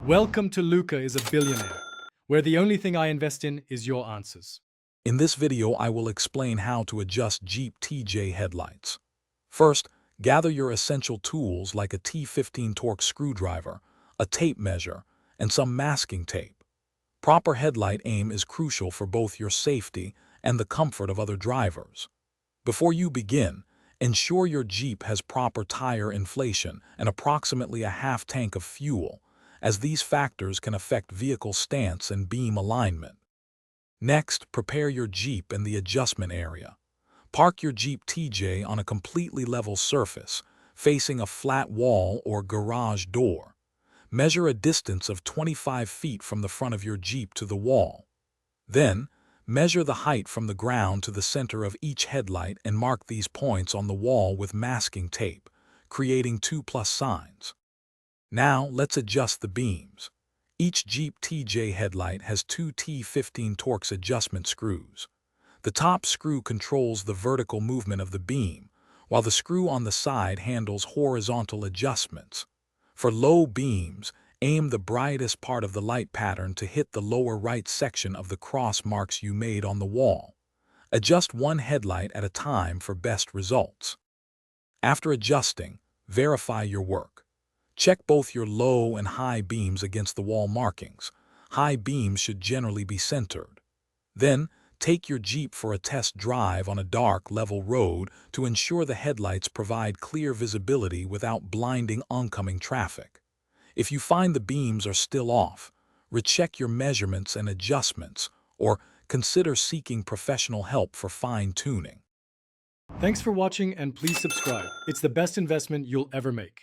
Welcome to Luca is a Billionaire, where the only thing I invest in is your answers. In this video, I will explain how to adjust Jeep TJ headlights. First, gather your essential tools like a T15 torque screwdriver, a tape measure, and some masking tape. Proper headlight aim is crucial for both your safety and the comfort of other drivers. Before you begin, ensure your Jeep has proper tire inflation and approximately a half tank of fuel, as these factors can affect vehicle stance and beam alignment. Next, prepare your Jeep in the adjustment area. Park your Jeep TJ on a completely level surface, facing a flat wall or garage door. Measure a distance of 25 feet from the front of your Jeep to the wall. Then, measure the height from the ground to the center of each headlight and mark these points on the wall with masking tape, creating 2+ signs. Now, let's adjust the beams. Each Jeep TJ headlight has two T15 Torx adjustment screws. The top screw controls the vertical movement of the beam, while the screw on the side handles horizontal adjustments. For low beams, aim the brightest part of the light pattern to hit the lower right section of the cross marks you made on the wall. Adjust one headlight at a time for best results. After adjusting, verify your work. Check both your low and high beams against the wall markings. High beams should generally be centered. Then, take your Jeep for a test drive on a dark, level road to ensure the headlights provide clear visibility without blinding oncoming traffic. If you find the beams are still off, recheck your measurements and adjustments, or consider seeking professional help for fine-tuning. Thanks for watching and please subscribe. It's the best investment you'll ever make.